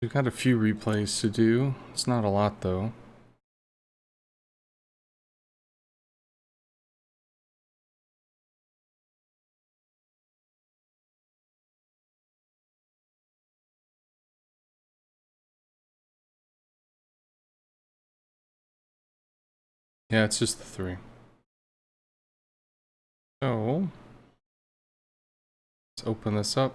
We've got a few replays to do. It's not a lot though. Yeah, it's just the three. So, let's open this up.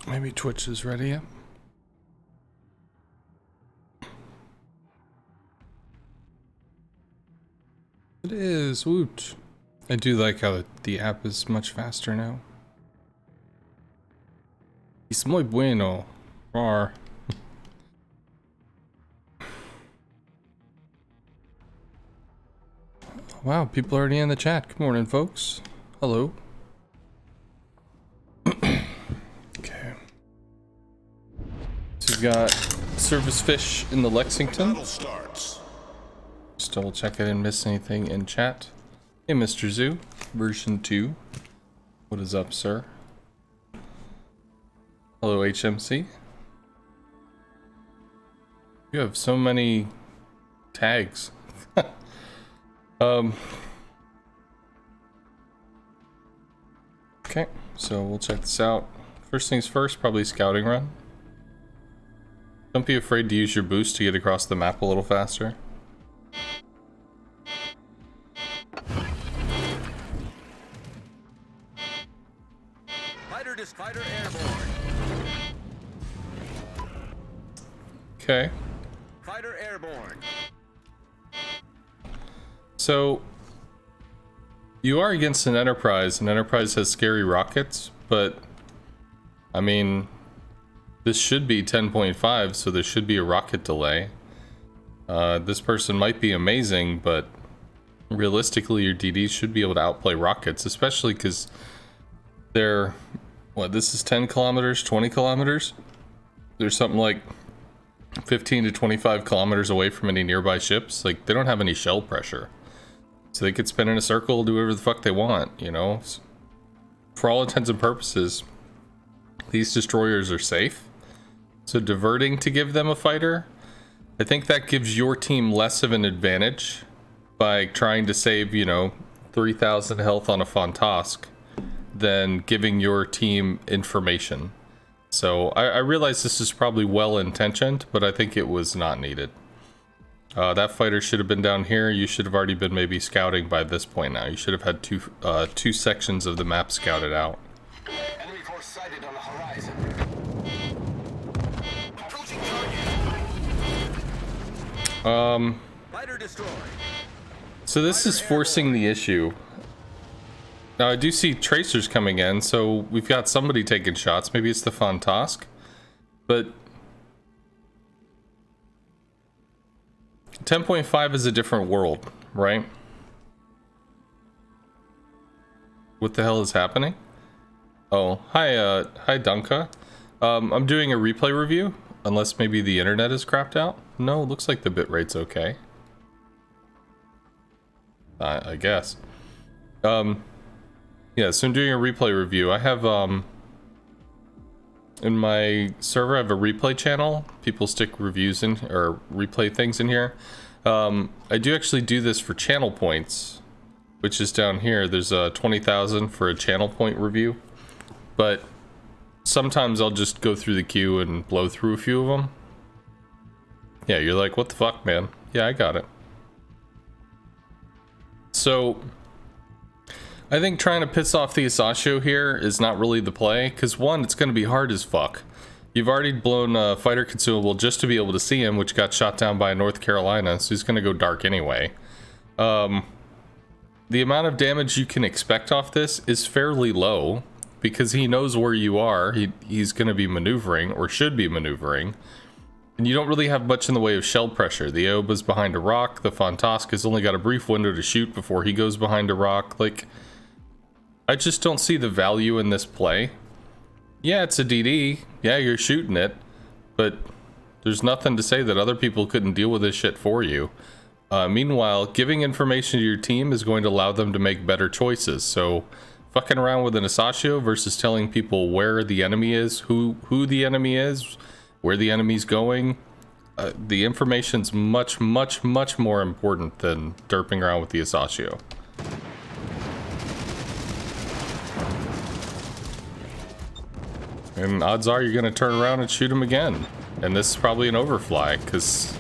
Maybe Twitch is ready yet. It is, woot. I do like how the app is much faster now. Es muy bueno. Rar. Wow, people already in the chat. Good morning, folks. Hello. Okay. So we've got Service Fish in the Lexington. Just double check I didn't miss anything in chat. Hey, Mr. Zoo, version 2. What is up, sir? Hello, HMC. You have so many tags. Okay, so we'll check this out. First things first, probably scouting run. Don't be afraid to use your boost to get across the map a little faster. Fighter airborne. Okay. Fighter airborne. So, you are against an Enterprise, and Enterprise has scary rockets, but, I mean, this should be 10.5, so there should be a rocket delay. This person might be amazing, but realistically, your DDs should be able to outplay rockets, especially because they're, what, this is 10 kilometers, 20 kilometers? There's something like 15 to 25 kilometers away from any nearby ships. Like, they don't have any shell pressure. So they could spin in a circle, do whatever the fuck they want, you know? For all intents and purposes, these destroyers are safe. So diverting to give them a fighter, I think that gives your team less of an advantage by trying to save, you know, 3,000 health on a Fontask than giving your team information. So I realize this is probably well-intentioned, but I think it was not needed. That fighter should have been down here. You should have already been maybe scouting by this point now. You should have had two sections of the map scouted out. Enemy force sighted on the horizon. Fighter destroyed. So this is forcing the issue. Now I do see tracers coming in, so we've got somebody taking shots. Maybe it's the Fontask, but 10.5 is a different world, right? What the hell is happening? Oh, hi, hi Dunka. I'm doing a replay review, unless maybe the internet is crapped out. No, it looks like the bitrate's okay. I guess. Yeah, so I'm doing a replay review. I have, in my server, I have a replay channel. People stick reviews in, or replay things in here. I do actually do this for channel points, which is down here. There's a 20,000 for a channel point review. But sometimes I'll just go through the queue and blow through a few of them. Yeah, you're like, what the fuck, man? Yeah, I got it. So, I think trying to piss off the Asashio here is not really the play, because one, it's going to be hard as fuck. You've already blown a fighter consumable just to be able to see him, which got shot down by North Carolina, so he's going to go dark anyway. The amount of damage you can expect off this is fairly low, because he knows where you are. He's going to be maneuvering, or should be maneuvering. And you don't really have much in the way of shell pressure. The Aoba's behind a rock. The Fantasca's only got a brief window to shoot before he goes behind a rock. Like, I just don't see the value in this play. Yeah, it's a DD. Yeah, you're shooting it. But there's nothing to say that other people couldn't deal with this shit for you. Meanwhile, giving information to your team is going to allow them to make better choices. So, fucking around with an Asashio versus telling people where the enemy is, who the enemy is, where the enemy's going, the information's much more important than derping around with the Asashio. And odds are you're gonna turn around and shoot him again. And this is probably an overfly, because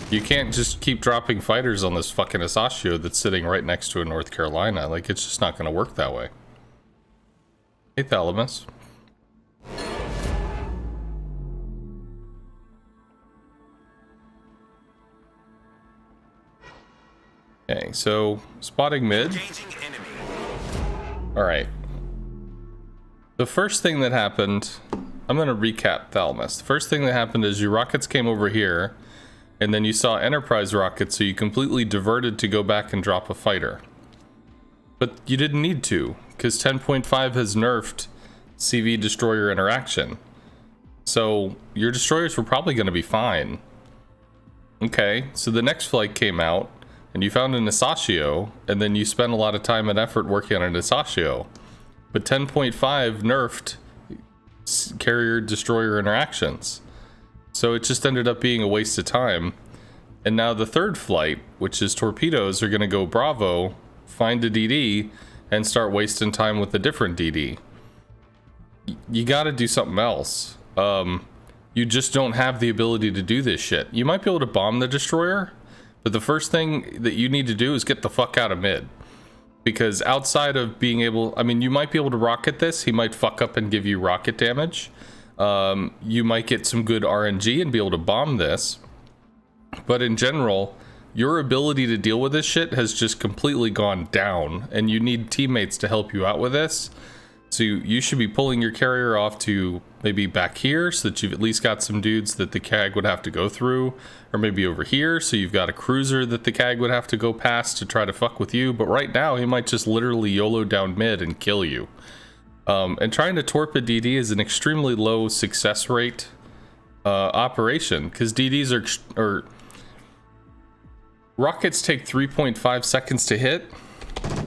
you can't just keep dropping fighters on this fucking Asashio that's sitting right next to a North Carolina. Like, it's just not gonna work that way. Hey, Thalamus. Okay, so spotting mid. Alright. The first thing that happened, I'm gonna recap Thalamus. The first thing that happened is your rockets came over here, and then you saw Enterprise rockets, so you completely diverted to go back and drop a fighter. But you didn't need to, because 10.5 has nerfed CV destroyer interaction. So your destroyers were probably gonna be fine. Okay, so the next flight came out, and you found an Asashio, and then you spent a lot of time and effort working on an Asashio. But 10.5 nerfed carrier destroyer interactions. So it just ended up being a waste of time. And now the third flight, which is torpedoes, are going to go Bravo, find a DD, and start wasting time with a different DD. You got to do something else. You just don't have the ability to do this shit. You might be able to bomb the destroyer, but the first thing that you need to do is get the fuck out of mid. Because outside of being able... I mean, you might be able to rocket this. He might fuck up and give you rocket damage. You might get some good RNG and be able to bomb this. But in general, your ability to deal with this shit has just completely gone down. And you need teammates to help you out with this. So you should be pulling your carrier off to maybe back here, so that you've at least got some dudes that the CAG would have to go through, or maybe over here, so you've got a cruiser that the CAG would have to go past to try to fuck with you. But right now, he might just literally YOLO down mid and kill you. And trying to torp a DD is an extremely low success rate operation, because DDs are rockets take 3.5 seconds to hit.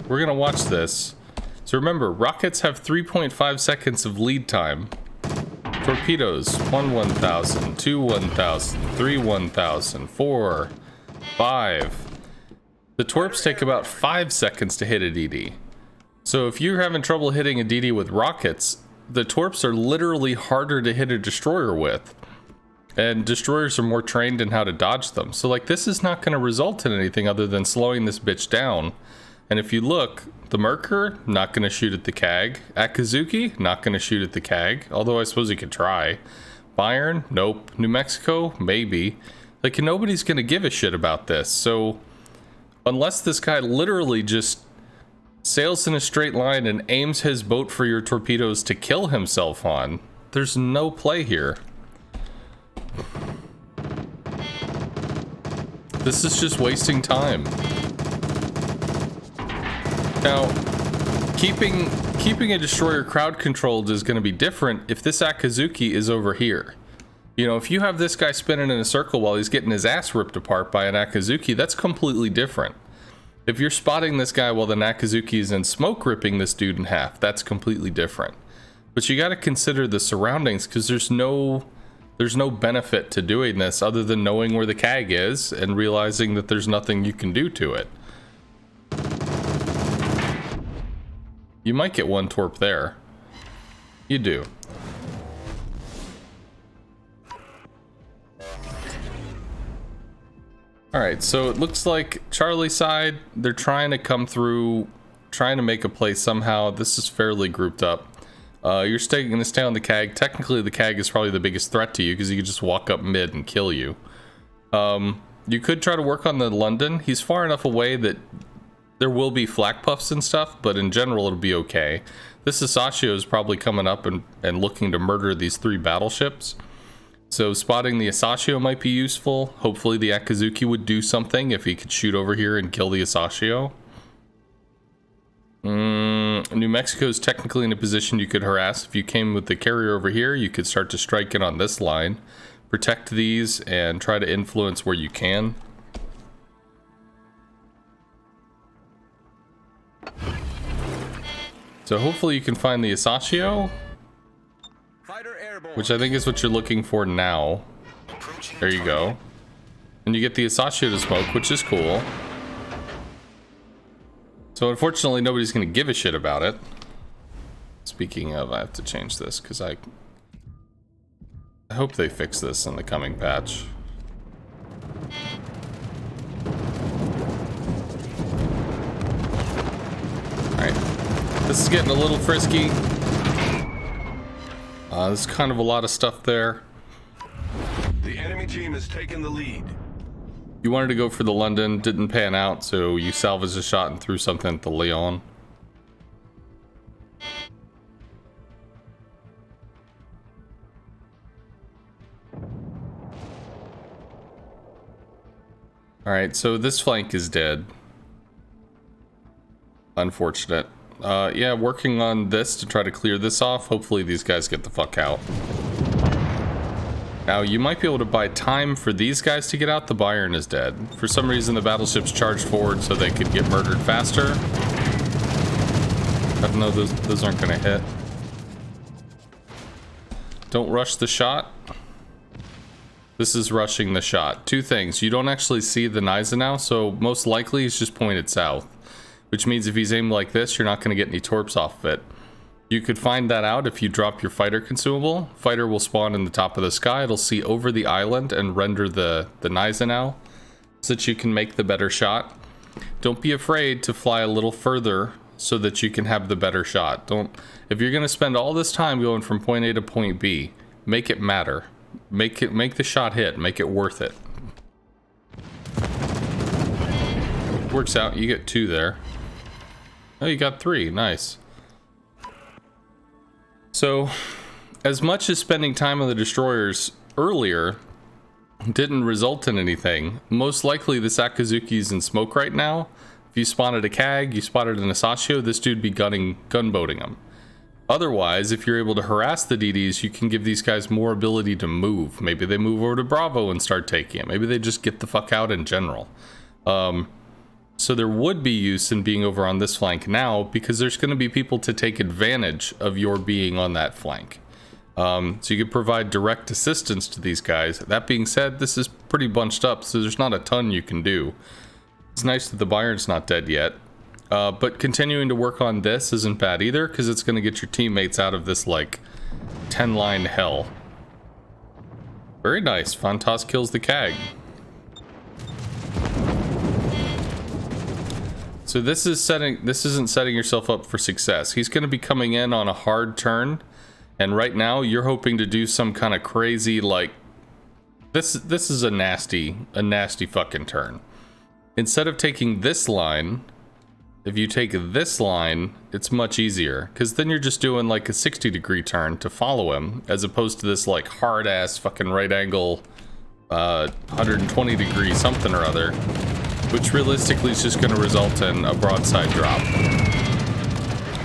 We're gonna watch this. So remember, rockets have 3.5 seconds of lead time. Torpedoes, 1,000, 2,000, 3,000, 4, 5. The torps take about 5 seconds to hit a DD. So if you're having trouble hitting a DD with rockets, the torps are literally harder to hit a destroyer with. And destroyers are more trained in how to dodge them. So like, this is not going to result in anything other than slowing this bitch down. And if you look, the Merker, not going to shoot at the CAG. Akazuki, not going to shoot at the CAG, although I suppose he could try. Bayern, nope. New Mexico, maybe. Like, nobody's going to give a shit about this. So, unless this guy literally just sails in a straight line and aims his boat for your torpedoes to kill himself on, there's no play here. This is just wasting time. Now, keeping a destroyer crowd controlled is going to be different if this Akazuki is over here. You know, if you have this guy spinning in a circle while he's getting his ass ripped apart by an Akazuki, that's completely different. If you're spotting this guy while the Akazuki is in smoke ripping this dude in half, that's completely different. But you got to consider the surroundings, because there's no benefit to doing this other than knowing where the CAG is and realizing that there's nothing you can do to it. You might get one torp there. You do. Alright, so it looks like Charlie side, they're trying to come through, trying to make a play somehow. This is fairly grouped up. You're going to stay on the CAG. Technically, the CAG is probably the biggest threat to you, because he could just walk up mid and kill you. You could try to work on the London. He's far enough away that there will be flak puffs and stuff, but in general it'll be okay. This Asashio is probably coming up and looking to murder these 3 battleships. So spotting the Asashio might be useful. Hopefully the Akazuki would do something if he could shoot over here and kill the Asashio. New Mexico is technically in a position you could harass. If you came with the carrier over here, you could start to strike it on this line. Protect these and try to influence where you can. So hopefully you can find the Asashio, Fighter airborne. which I think is what you're looking for now. There you go. And you get the Asashio to smoke, which is cool. So unfortunately, nobody's going to give a shit about it. Speaking of, I have to change this because I hope they fix this in the coming patch. Alright. This is getting a little frisky. There's kind of a lot of stuff there. The enemy team has taken the lead. You wanted to go for the London, didn't pan out, so you salvaged a shot and threw something at the Leon. Alright, so this flank is dead. Unfortunate. Yeah, working on this to try to clear this off. Hopefully these guys get the fuck out. Now, you might be able to buy time for these guys to get out. The Bayern is dead. For some reason, the battleships charged forward so they could get murdered faster. I don't know, those aren't going to hit. Don't rush the shot. This is rushing the shot. Two things. You don't actually see the Gneisenau, so most likely he's just pointed south. Which means if he's aimed like this, you're not going to get any torps off of it. You could find that out if you drop your fighter consumable. Fighter will spawn in the top of the sky. It'll see over the island and render the Gneisenau so that you can make the better shot. Don't be afraid to fly a little further so that you can have the better shot. If you're going to spend all this time going from point A to point B, make it matter. Make the shot hit. Make it worth it. Works out. You get 2 there. Oh, you got 3. Nice. So, as much as spending time on the destroyers earlier didn't result in anything, most likely this Akazuki's in smoke right now. If you spotted a CAG, you spotted an Asashio, this dude be gunboating them. Otherwise, if you're able to harass the DDs, you can give these guys more ability to move. Maybe they move over to Bravo and start taking it. Maybe they just get the fuck out in general. So there would be use in being over on this flank now, because there's going to be people to take advantage of your being on that flank. So you could provide direct assistance to these guys. That being said, this is pretty bunched up, so there's not a ton you can do. It's nice that the Bayern's not dead yet. But continuing to work on this isn't bad either, because it's going to get your teammates out of this, like, 10-line hell. Very nice. Fantas kills the CAG. So this isn't setting yourself up for success. He's going to be coming in on a hard turn, and right now you're hoping to do some kind of crazy, like, this is a nasty fucking turn. Instead of taking this line, if you take this line, it's much easier, because then you're just doing like a 60-degree turn to follow him, as opposed to this like hard ass fucking right angle 120-degree something or other, which realistically is just going to result in a broadside drop.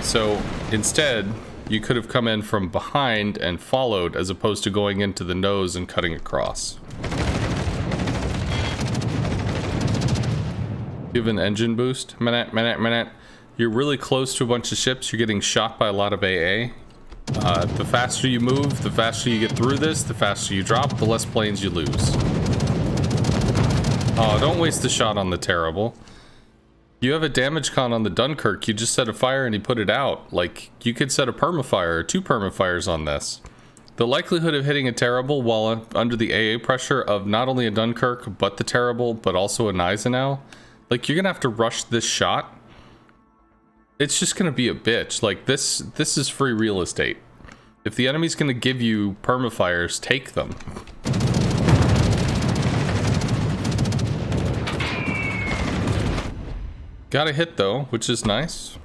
So instead, you could have come in from behind and followed, as opposed to going into the nose and cutting across. You have an engine boost. Minute. You're really close to a bunch of ships. You're getting shot by a lot of AA. The faster you move, the faster you get through this, the faster you drop, the less planes you lose. Oh, don't waste the shot on the Terrible. You have a damage con on the Dunkirk. You just set a fire and he put it out. Like, you could set a permafire or 2 permafires on this. The likelihood of hitting a Terrible while under the AA pressure of not only a Dunkirk, but the Terrible, but also a Gneisenau, like, you're gonna have to rush this shot. It's just gonna be a bitch. Like, this is free real estate. If the enemy's gonna give you permafires, take them. Got a hit though, which is nice.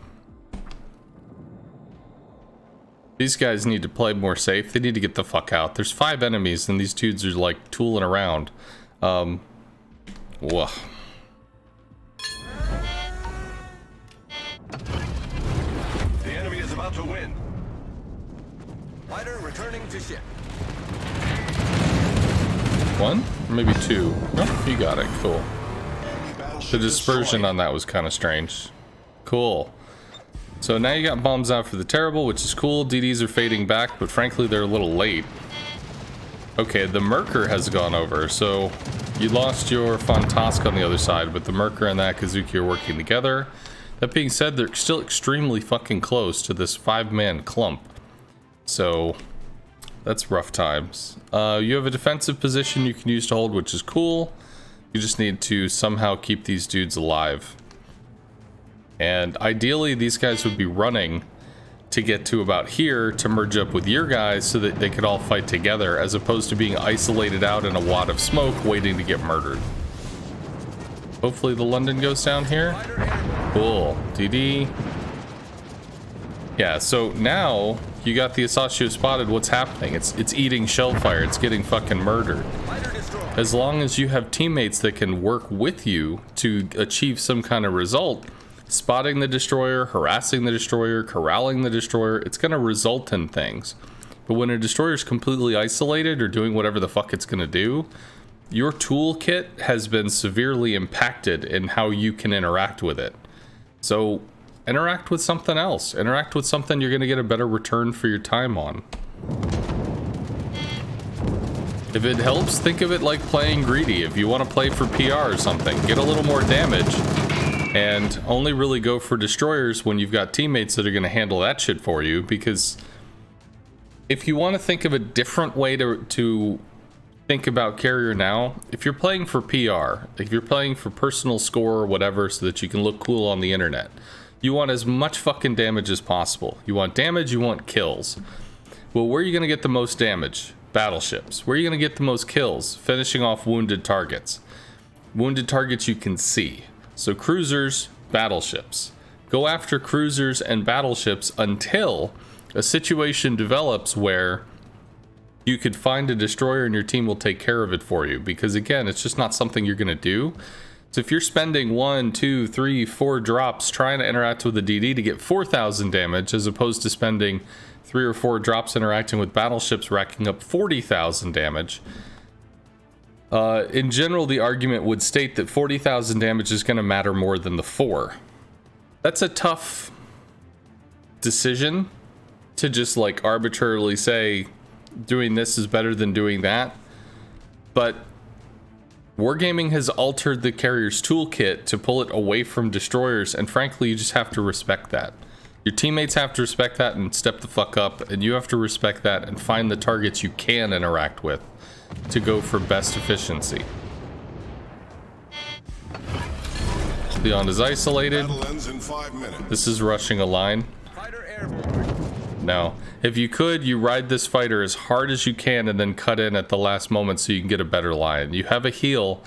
These guys need to play more safe. They need to get the fuck out. There's 5 enemies and these dudes are like tooling around. Whoa. The enemy is about to win. Fighter returning to ship. 1? Or maybe 2. Oh, you got it. Cool. The dispersion on that was kind of strange. Cool. So now you got bombs out for the terrible, which is cool. DDs are fading back, but frankly, they're a little late. Okay, the Merker has gone over, so you lost your Fantask on the other side, but the Merker and that Kazuki are working together. That being said, they're still extremely fucking close to this 5-man clump. So that's rough times. You have a defensive position you can use to hold, which is cool. You just need to somehow keep these dudes alive. And ideally, these guys would be running to get to about here to merge up with your guys so that they could all fight together, as opposed to being isolated out in a wad of smoke waiting to get murdered. Hopefully the London goes down here. Cool. DD. Yeah, so now you got the Asashio spotted. What's happening? It's eating shellfire. It's getting fucking murdered. As long as you have teammates that can work with you to achieve some kind of result, spotting the destroyer, harassing the destroyer, corralling the destroyer, it's going to result in things. But when a destroyer is completely isolated or doing whatever the fuck it's going to do, your toolkit has been severely impacted in how you can interact with it. So interact with something else. Interact with something you're going to get a better return for your time on. If it helps, think of it like playing greedy. If you want to play for PR or something, get a little more damage and only really go for destroyers when you've got teammates that are going to handle that shit for you. Because if you want to think of a different way to think about carrier now, if you're playing for PR, if you're playing for personal score or whatever so that you can look cool on the internet, you want as much fucking damage as possible. You want damage, you want kills. Well, where are you going to get the most damage? Battleships. Where are you going to get the most kills? Finishing off wounded targets. Wounded targets you can see. So cruisers, battleships. Go after cruisers and battleships until a situation develops where you could find a destroyer and your team will take care of it for you. Because again, it's just not something you're going to do. So if you're spending 1, 2, 3, 4 drops trying to interact with a DD to get 4,000 damage, as opposed to spending 3 or 4 drops interacting with battleships racking up 40,000 damage. In general, the argument would state that 40,000 damage is going to matter more than the 4. That's a tough decision to just like arbitrarily say doing this is better than doing that. But Wargaming has altered the carrier's toolkit to pull it away from destroyers, and frankly, you just have to respect that. Your teammates have to respect that and step the fuck up, and you have to respect that and find the targets you can interact with to go for best efficiency. Leon is isolated. Battle ends in 5 minutes. This is rushing a line. Fighter airborne. No. If you could, you ride this fighter as hard as you can and then cut in at the last moment so you can get a better line. You have a heal,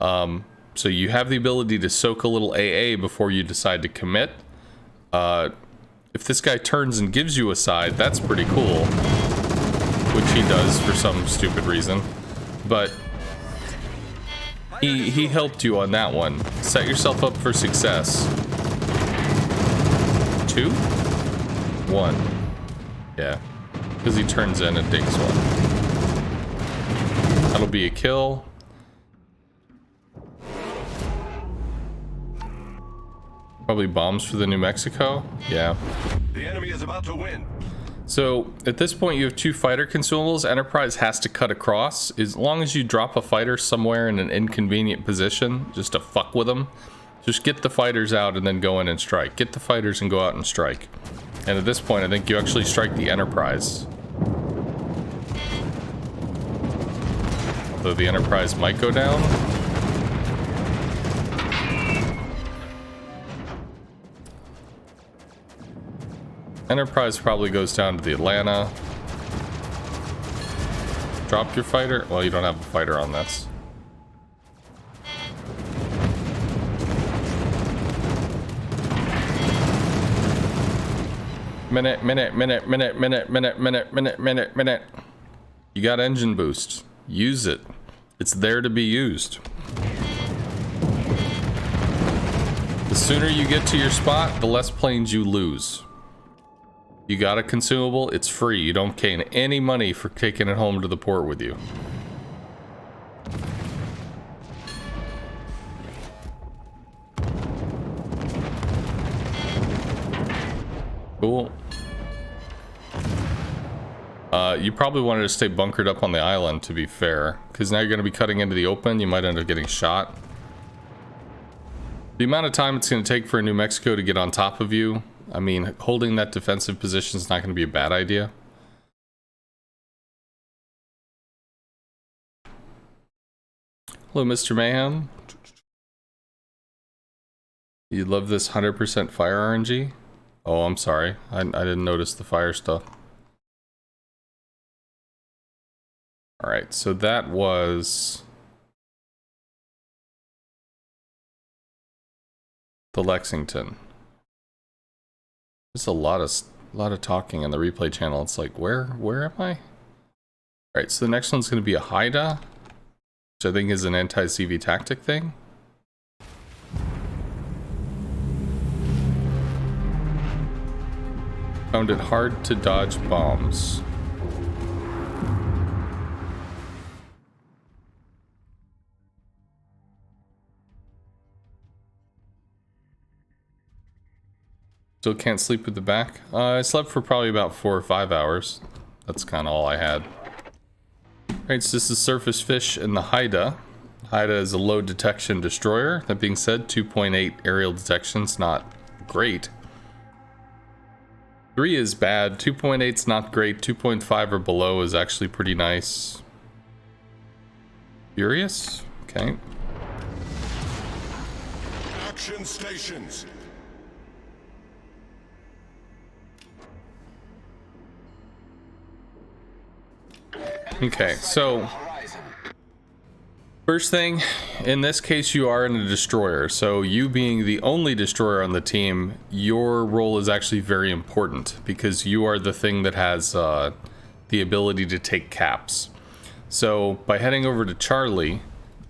so you have the ability to soak a little AA before you decide to commit. If this guy turns and gives you a side, that's pretty cool. Which he does for some stupid reason. But he helped you on that one. Set yourself up for success. 2? 1. Yeah. Because he turns in and dings one. That'll be a kill. Probably bombs for the New Mexico. Yeah. The enemy is about to win. So at this point you have 2 fighter consumables. Enterprise has to cut across. As long as you drop a fighter somewhere in an inconvenient position just to fuck with them, just get the fighters out and then go in and strike. Get the fighters and go out and strike. And at this point I think you actually strike the Enterprise. Although the Enterprise might go down. Enterprise probably goes down to the Atlanta. Drop your fighter. Well, you don't have a fighter on this. Minute. You got engine boost. Use it. It's there to be used. The sooner you get to your spot, the less planes you lose. You got a consumable, it's free. You don't gain any money for taking it home to the port with you. Cool. You probably wanted to stay bunkered up on the island, to be fair, because now you're going to be cutting into the open. You might end up getting shot. The amount of time it's going to take for New Mexico to get on top of you, I mean, holding that defensive position is not going to be a bad idea. Hello, Mr. Mayhem. You love this 100% fire RNG? Oh, I'm sorry. I didn't notice the fire stuff. Alright, so that was the Lexington. There's a lot of talking on the replay channel. It's like, where am I? Alright, so the next one's gonna be a Haida, which I think is an anti-CV tactic thing. Found it hard to dodge bombs. Still can't sleep with the back. I slept for probably about 4 or 5 hours. That's kind of all I had. Alright, so this is Surface Fish and the Haida. Haida is a low detection destroyer. That being said, 2.8 aerial detection's not great. 3 is bad, 2.8's not great, 2.5 or below is actually pretty nice. Furious? Okay. Action stations. Okay, so first thing, in this case you are in a destroyer, so you being the only destroyer on the team, your role is actually very important because you are the thing that has the ability to take caps. So by heading over to Charlie,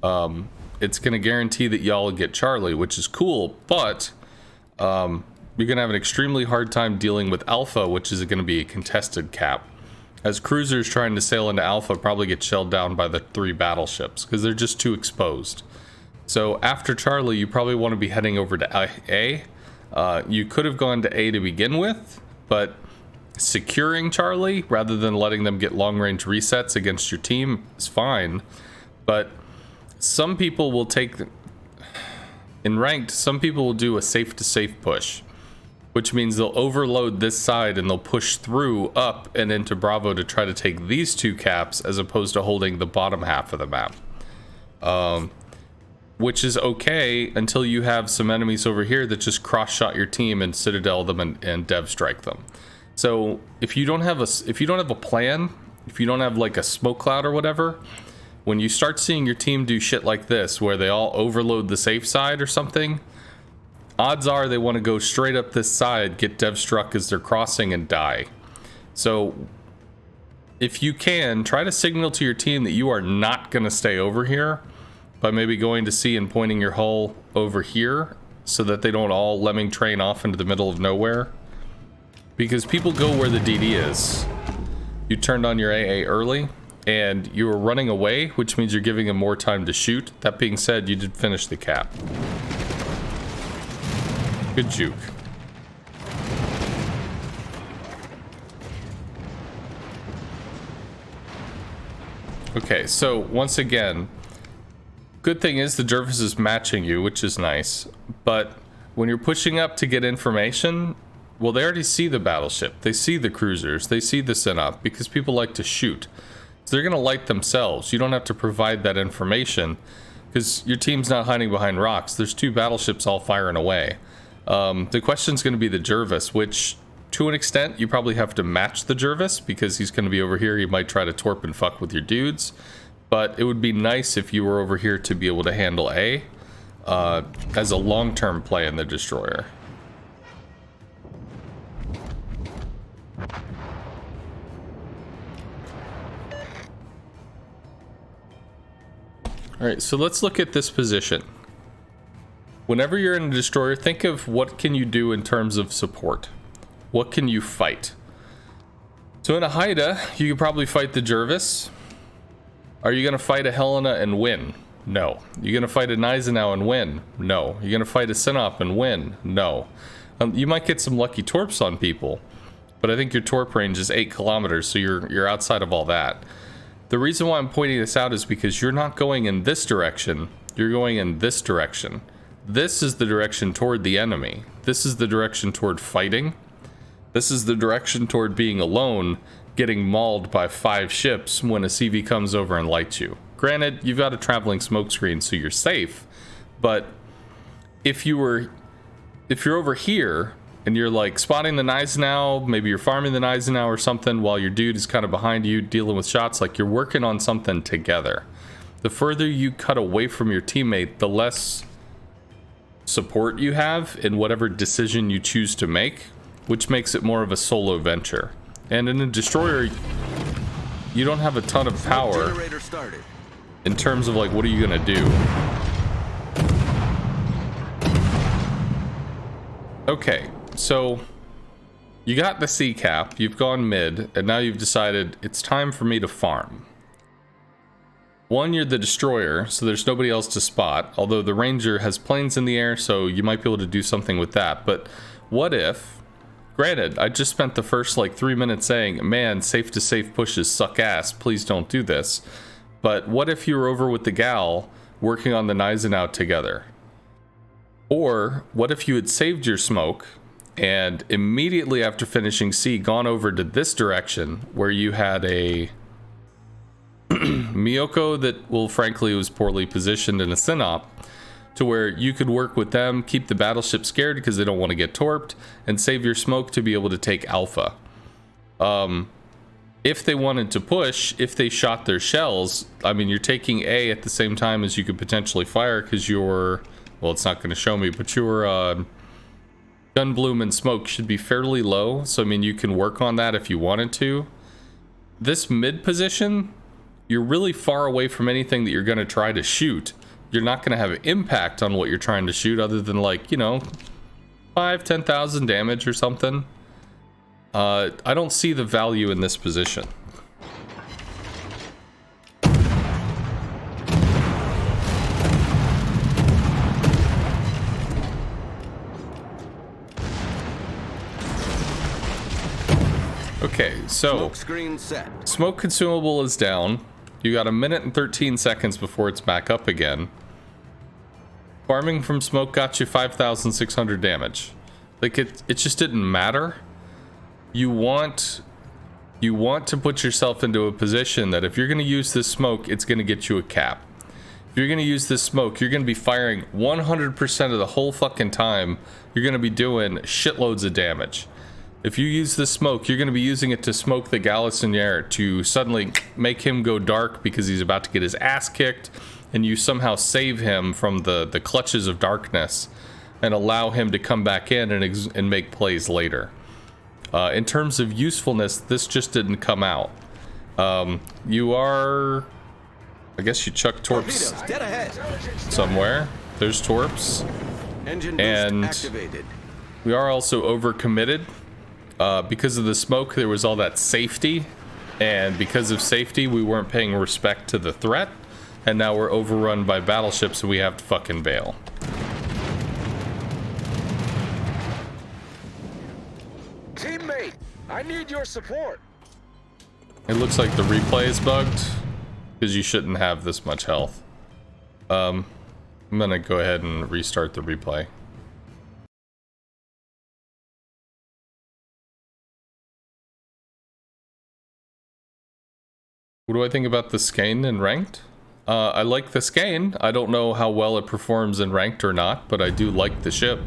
it's going to guarantee that y'all get Charlie, which is cool, but you're going to have an extremely hard time dealing with Alpha, which is going to be a contested cap. As cruisers trying to sail into Alpha probably get shelled down by the 3 battleships because they're just too exposed. So after Charlie, you probably want to be heading over to A. You could have gone to A to begin with, but securing Charlie rather than letting them get long-range resets against your team is fine. But some people will take... In ranked, some people will do a safe-to-safe push, which means they'll overload this side and they'll push through up and into Bravo to try to take these 2 caps as opposed to holding the bottom half of the map. Which is okay until you have some enemies over here that just cross-shot your team and citadel them and dev strike them. So if you don't have a plan, if you don't have like a smoke cloud or whatever, when you start seeing your team do shit like this where they all overload the safe side or something, odds are they want to go straight up this side, get dev struck as they're crossing, and die. So if you can, try to signal to your team that you are not going to stay over here by maybe going to C and pointing your hull over here so that they don't all lemming train off into the middle of nowhere. Because people go where the DD is. You turned on your AA early and you were running away, which means you're giving them more time to shoot. That being said, you did finish the cap. Good juke. Okay, so once again, good thing is the Jervis is matching you, which is nice. But when you're pushing up to get information, well, they already see the battleship. They see the cruisers. They see the Synop because people like to shoot. So they're going to light themselves. You don't have to provide that information because your team's not hiding behind rocks. There's 2 battleships all firing away. The question's going to be the Jervis, which to an extent you probably have to match the Jervis because he's going to be over here. He might try to torp and fuck with your dudes, but it would be nice if you were over here to be able to handle A as a long-term play in the destroyer. Alright, so let's look at this position. Whenever you're in a destroyer, think of what can you do in terms of support. What can you fight? So in a Haida, you could probably fight the Jervis. Are you going to fight a Helena and win? No. You're going to fight a Gneisenau and win? No. You're going to fight a Sinop and win? No. You might get some lucky torps on people, but I think your torp range is 8 kilometers, so you're outside of all that. The reason why I'm pointing this out is because you're not going in this direction, you're going in this direction. This is the direction toward the enemy. This is the direction toward fighting. This is the direction toward being alone, getting mauled by 5 ships when a CV comes over and lights you. Granted, you've got a traveling smokescreen, so you're safe, but if you're over here and you're like spotting the Gneisenau, maybe you're farming the Gneisenau or something while your dude is kind of behind you dealing with shots, like you're working on something together. The further you cut away from your teammate, the less support you have in whatever decision you choose to make, which makes it more of a solo venture. And in a destroyer, you don't have a ton of power Generator started. in terms of like, what are you gonna do? Okay, so you got the C cap, you've gone mid, and now you've decided it's time for me to farm. One, you're the destroyer, so there's nobody else to spot, although the ranger has planes in the air, so you might be able to do something with that. But what if, granted, I just spent the first like 3 minutes saying, man, safe to safe pushes suck ass, please don't do this. But what if you were over with the gal working on the Gneisenau together? Or what if you had saved your smoke and immediately after finishing C gone over to this direction where you had a Miyoko that, well, frankly was poorly positioned in a Sinop, to where you could work with them, keep the battleship scared because they don't want to get torped, and save your smoke to be able to take Alpha. If they wanted to push, if they shot their shells, I mean, you're taking A at the same time as you could potentially fire because your, well, it's not going to show me, but your gun bloom and smoke should be fairly low. So, I mean, you can work on that if you wanted to. This mid position, you're really far away from anything that you're going to try to shoot. You're not going to have an impact on what you're trying to shoot other than, like, you know, 5,000-10,000 damage or something. I don't see the value in this position. Okay, so Smoke screen set. smoke consumable is down. You got 1 minute and 13 seconds before it's back up again. Farming from smoke got you 5,600 damage. Like, it just didn't matter. You want to put yourself into a position that if you're going to use this smoke, it's going to get you a cap. If you're going to use this smoke, you're going to be firing 100% of the whole fucking time. You're going to be doing shitloads of damage. If you use this smoke, you're going to be using it to smoke the Galissoniere to suddenly make him go dark because he's about to get his ass kicked, and you somehow save him from the clutches of darkness and allow him to come back in and make plays later. In terms of usefulness, this just didn't come out. You are, I guess you chuck torps Torpedoes, dead ahead. somewhere. There's torps. Engine And- boost activated. We are also overcommitted. Because of the smoke, there was all that safety. And because of safety, we weren't paying respect to the threat. And now we're overrun by battleships and we have to fucking bail. Teammate, I need your support. It looks like the replay is bugged. Because you shouldn't have this much health. I'm gonna go ahead and restart the replay. What do I think about the Skane in ranked? I like the Skane. I don't know how well it performs in ranked or not, but I do like the ship.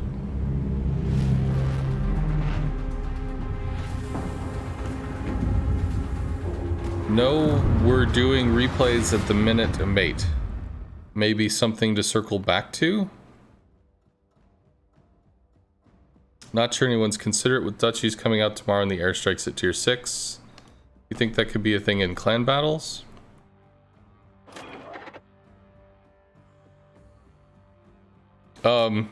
No, we're doing replays at the minute, mate. Maybe something to circle back to? Not sure anyone's considered with Duchies coming out tomorrow in the airstrikes at tier 6. You think that could be a thing in clan battles? I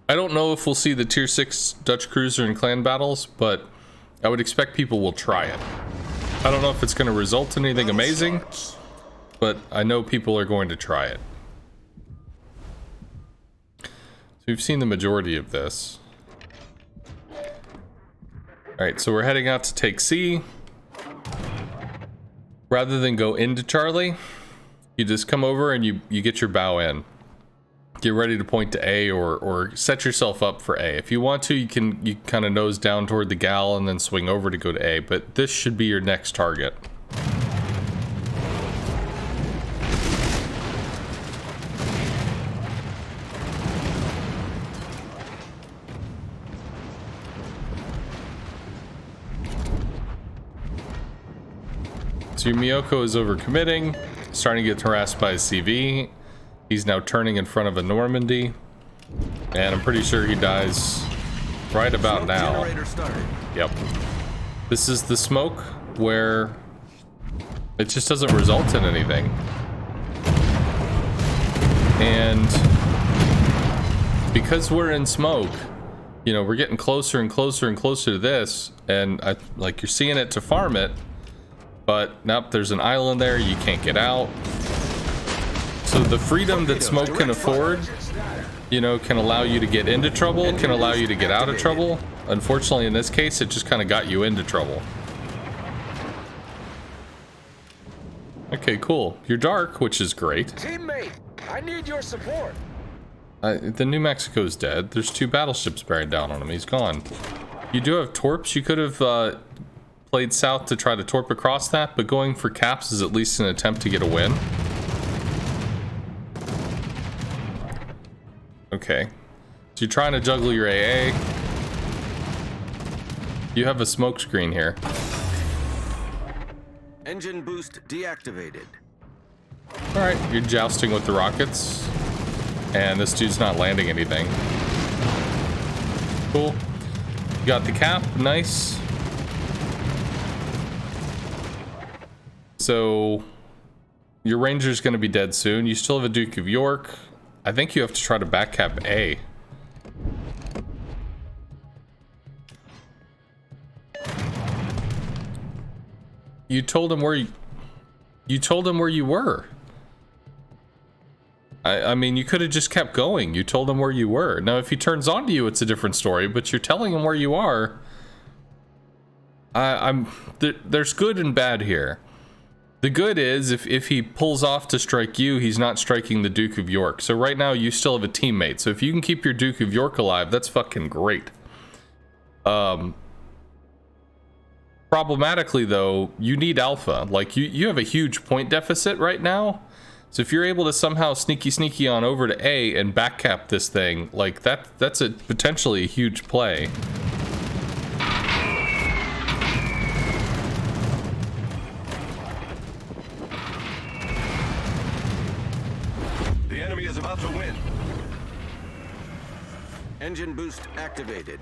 don't know if we'll see the tier 6 Dutch cruiser in clan battles, but I would expect people will try it. I don't know if it's going to result in anything amazing, but I know people are going to try it. So we've seen the majority of this. Alright, so we're heading out to take C. Rather than go into Charlie, you just come over and you get your bow in. Get ready to point to A or set yourself up for A. If you want to, you kind of nose down toward the gal and then swing over to go to A, but this should be your next target. So your Miyoko is overcommitting, starting to get harassed by his CV. He's now turning in front of a Normandy, and I'm pretty sure he dies right about Smoke now. generator started. Yep. This is the smoke where it just doesn't result in anything. And because we're in smoke, you know, we're getting closer and closer and closer to this, and like you're seeing it to farm it, but nope, there's an island there, you can't get out. So the freedom that smoke can afford, you know, can allow you to get into trouble, can allow you to get out of trouble. Unfortunately, in this case, it just kind of got you into trouble. Okay, cool. You're dark, which is great. Teammate, I need your support. The New Mexico's dead. There's 2 battleships bearing down on him. He's gone. You do have torps. You could have played south to try to torp across that, but going for caps is at least an attempt to get a win. Okay. So you're trying to juggle your AA. You have a smoke screen here. Engine boost deactivated. Alright, you're jousting with the rockets. And this dude's not landing anything. Cool. You got the cap, nice. So your Ranger's gonna be dead soon. You still have a Duke of York. I think you have to try to back cap A. You told him where you were. I mean, you could have just kept going. You told him where you were. Now, if he turns on to you, it's a different story, but you're telling him where you are. There's good and bad here. The good is, if he pulls off to strike you, he's not striking the Duke of York. So right now, you still have a teammate. So if you can keep your Duke of York alive, that's fucking great. Problematically, though, you need alpha. Like, you have a huge point deficit right now. So if you're able to somehow sneaky on over to A and backcap this thing, like, that's potentially a huge play. The enemy is about to win. Engine boost activated.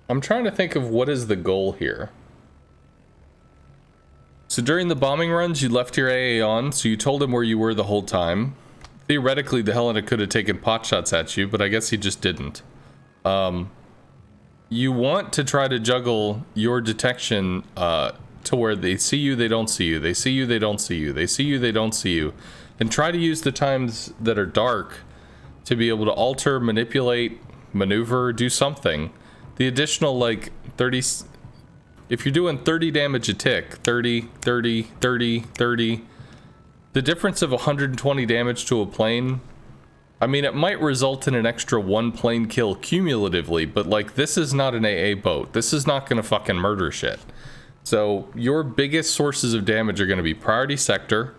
I'm trying to think of what is the goal here. So during the bombing runs, you left your AA on, so you told him where you were the whole time. Theoretically, the Helena could have taken pot shots at you, but I guess he just didn't. You want to try to juggle your detection to where they see you, they don't see you. They see you, they don't see you. They see you, they don't see you. And try to use the times that are dark to be able to alter, manipulate, maneuver, do something. The additional, like, 30... If you're doing 30 damage a tick, 30, 30, 30, 30... The difference of 120 damage to a plane... I mean, it might result in an extra 1 plane kill cumulatively, but, like, this is not an AA boat. This is not gonna fucking murder shit. So, your biggest sources of damage are gonna be priority sector,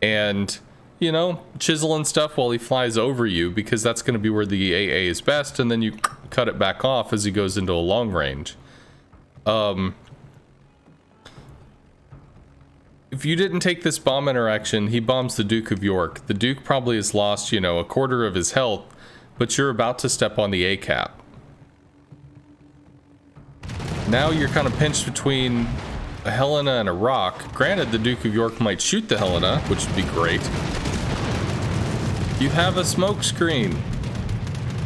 and you know, chiseling stuff while he flies over you, because that's going to be where the AA is best, and then you cut it back off as he goes into a long range. If you didn't take this bomb interaction, he bombs the Duke of York. The Duke probably has lost, you know, a quarter of his health, but you're about to step on the A cap. Now you're kind of pinched between a Helena and a rock. Granted, the Duke of York might shoot the Helena, which would be great. You have a smoke screen.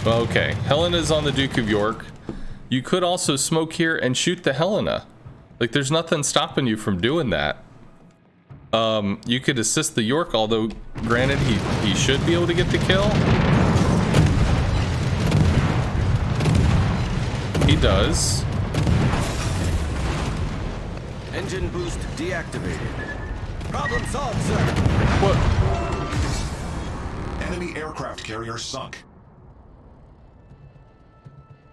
Well, okay, Helena's on the Duke of York. You could also smoke here and shoot the Helena. Like, there's nothing stopping you from doing that. You could assist the York, although granted he should be able to get the kill. He does. Engine boost deactivated. Problem solved, sir. What? Enemy aircraft carrier sunk.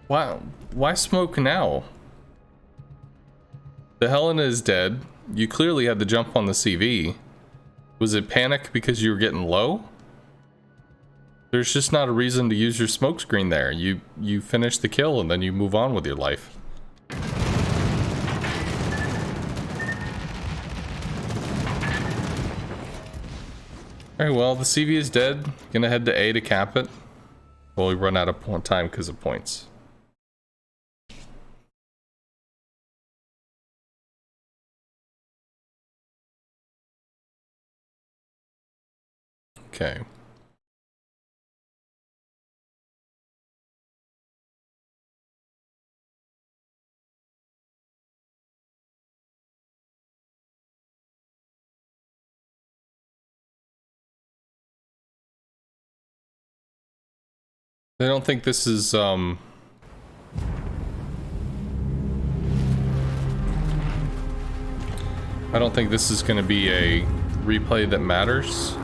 Wow, why smoke now? The Helena is dead. You clearly had the jump on the CV. Was it panic because you were getting low? There's just not a reason to use your smoke screen there. You finish the kill and then you move on with your life. Alright, well, the CV is dead. Gonna head to A to cap it. Well, we run out of time because of points. Okay. I don't think this is, I don't think this is going to be a replay that matters.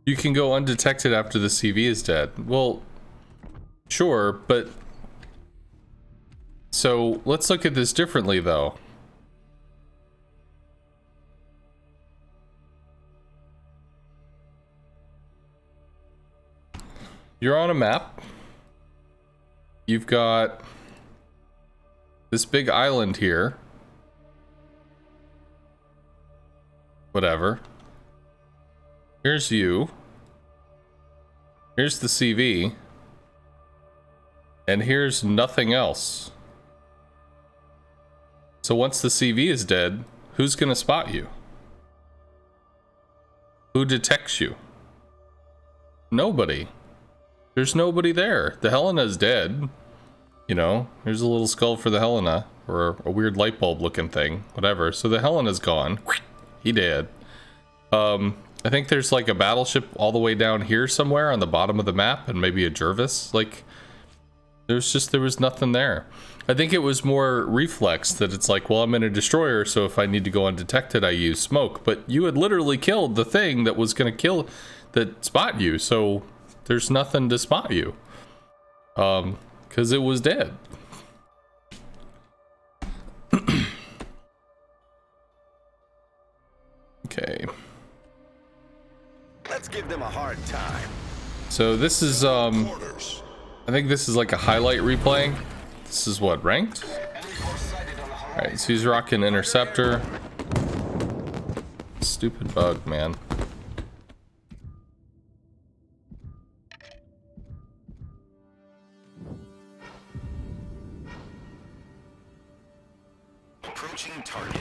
You can go undetected after the CV is dead. Well, sure, but... So, let's look at this differently, though. You're on a map. You've got this big island here. Whatever. Here's you. Here's the CV. And here's nothing else. So once the CV is dead, who's gonna spot you? Who detects you? Nobody. There's nobody there. The Helena's dead. You know, here's a little skull for the Helena. Or a weird light bulb looking thing. Whatever. So the Helena's gone. He dead. I think there's like a battleship all the way down here somewhere on the bottom of the map. And maybe a Jervis. Like, there was nothing there. I think it was more reflex that it's like, well, I'm in a destroyer, so if I need to go undetected, I use smoke. But you had literally killed the thing that was going to kill, that spot you. So... there's nothing to spot you. Because it was dead. Okay. Let's give them a hard time. So this is, I think this is like a highlight replay. This is what, ranked? Alright, so he's rocking Interceptor. Stupid bug, man. Approaching target.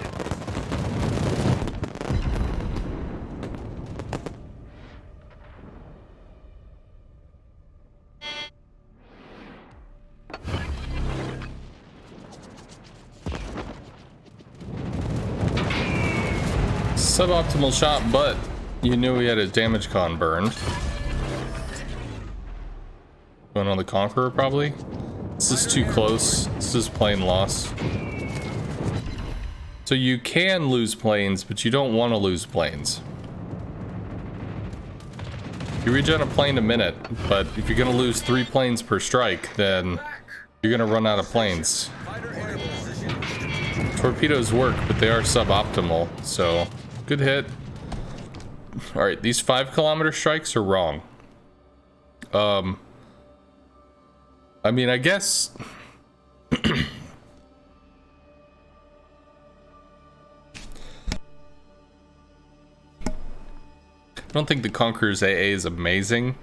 Suboptimal shot, but you knew he had his damage con burned. Going on the Conqueror, probably. This is too close. This is plain loss. So you can lose planes, but you don't want to lose planes. You regen a plane a minute, but if you're going to lose 3 planes per strike, then you're going to run out of planes. Fighter torpedoes work, but they are suboptimal, so good hit. All right, these 5-kilometer strikes are wrong. I mean, I guess I don't think the Conqueror's AA is amazing.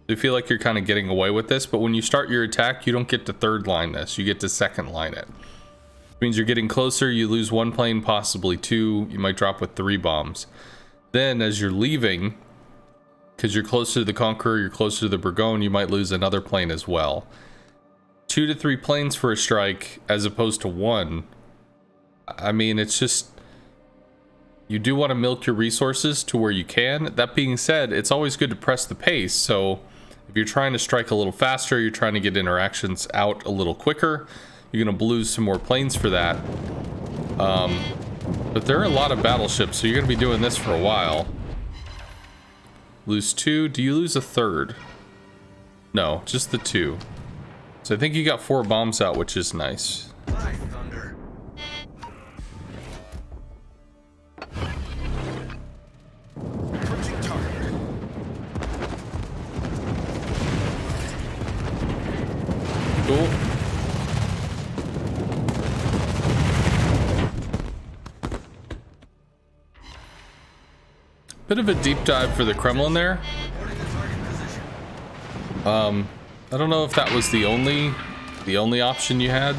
I feel like you're kind of getting away with this, but when you start your attack, you don't get to third line this, you get to second line it. It means you're getting closer, you lose 1 plane, possibly 2, you might drop with 3 bombs. Then as you're leaving, because you're closer to the Conqueror, you're closer to the Burgoyne, you might lose another plane as well. 2 to 3 planes for a strike as opposed to 1. I mean, it's just, you do want to milk your resources to where you can. That being said, it's always good to press the pace. So if you're trying to strike a little faster, you're trying to get interactions out a little quicker, you're going to lose some more planes for that. But there are a lot of battleships, so you're going to be doing this for a while. Lose 2. Do you lose a third? No, just the 2. So I think you got 4 bombs out, which is nice. Fly, Thunder. Approaching target. Cool. Bit of a deep dive for the Kremlin there. I don't know if that was the only option you had.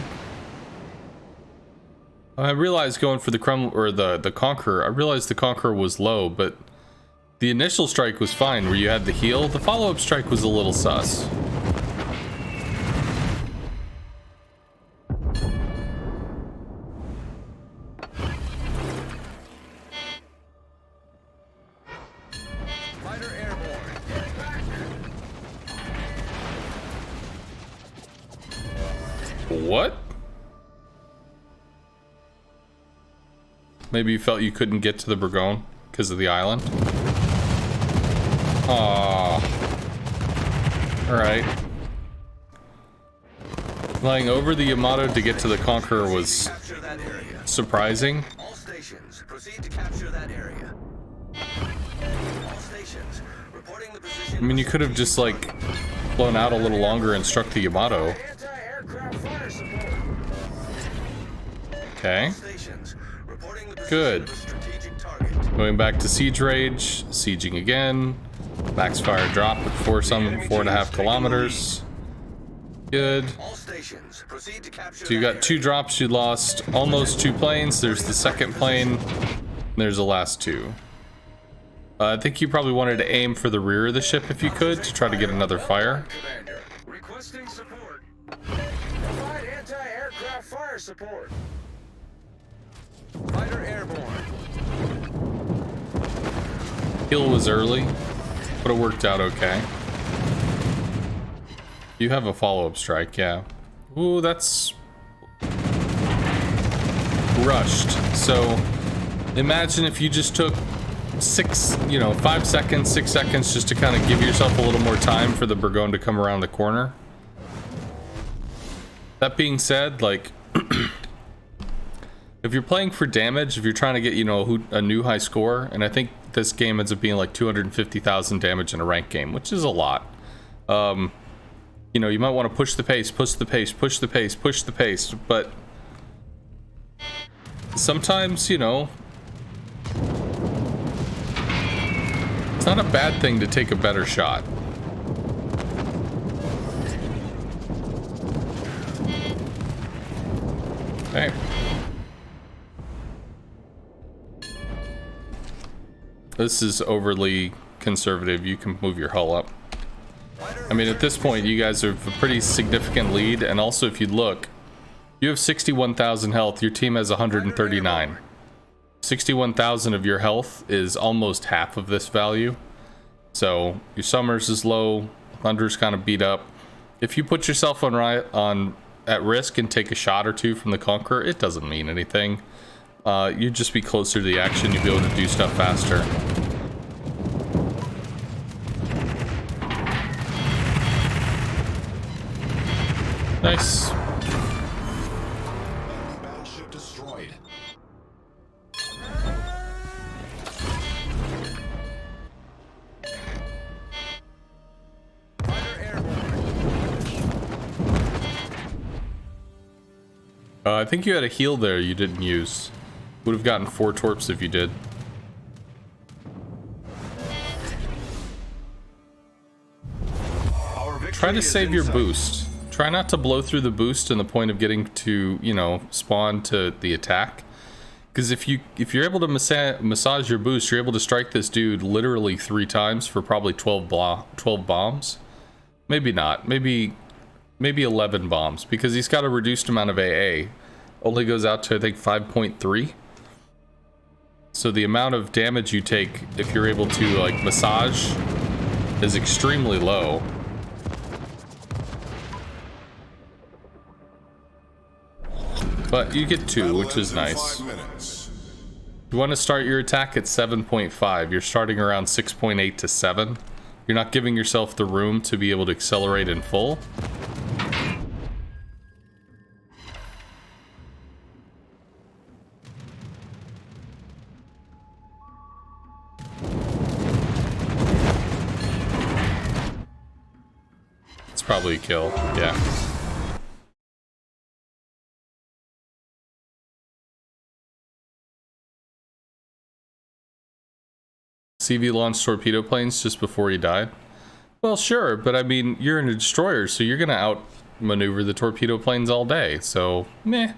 I realized going for the Kremlin or the Conqueror, I realized the Conqueror was low, but the initial strike was fine where you had the heal. The follow-up strike was a little sus. Fighter airborne. Get back. What? Maybe you felt you couldn't get to the Burgoyne because of the island? Aww. Alright. Flying over the Yamato to get to the Conqueror was Capture that area. surprising. All stations, proceed to capture that area. All stations, reporting the position. I mean, you could have just, like, flown out a little longer and struck the Yamato. Anti-aircraft fire support. Okay. Stations, reporting the position Good. of a strategic target. Going back to Siege Rage, sieging again. Max fire drop at 4.5 kilometers. Good. All stations, proceed to capture So you that got 2 area. drops, you lost almost 2 planes. There's the second plane. And there's the last 2. I think you probably wanted to aim for the rear of the ship if you could to try to get another fire. Commander, requesting support. Provide anti-aircraft fire support. Fighter airborne. Kill was early, but it worked out okay. You have a follow-up strike, yeah. Ooh, that's rushed. So imagine if you just took 5 seconds, 6 seconds just to kind of give yourself a little more time for the Burgoyne to come around the corner. That being said, like, if you're playing for damage, if you're trying to get, a new high score, and I think this game ends up being like 250,000 damage in a ranked game, which is a lot. You might want to push the pace, push the pace, push the pace, push the pace, but sometimes, it's not a bad thing to take a better shot. Okay. This is overly conservative. You can move your hull up. I mean, at this point, you guys have a pretty significant lead, and also if you look, you have 61,000 health, your team has 139. 61,000 of your health is almost half of this value. So your Summers is low, Thunder's kind of beat up. If you put yourself at risk and take a shot or 2 from the Conqueror, it doesn't mean anything. You'd just be closer to the action, you'd be able to do stuff faster. Nice. I think you had a heal there you didn't use. Would have gotten 4 torps if you did. Our victory Try to is save in your sight. boost. Try not to blow through the boost in the point of getting to, you know, spawn to the attack. Because if you're able to massage your boost, you're able to strike this dude literally 3 times for probably 12 bombs. Maybe not. Maybe 11 bombs, because he's got a reduced amount of AA. Only goes out to, I think, 5.3. So the amount of damage you take if you're able to, like, massage is extremely low. But you get 2, which is nice. You want to start your attack at 7.5. You're starting around 6.8 to 7. You're not giving yourself the room to be able to accelerate in full. It's probably a kill, yeah. CV launched torpedo planes just before he died? Well, sure, but I mean, you're in a destroyer, so you're gonna outmaneuver the torpedo planes all day, so, meh.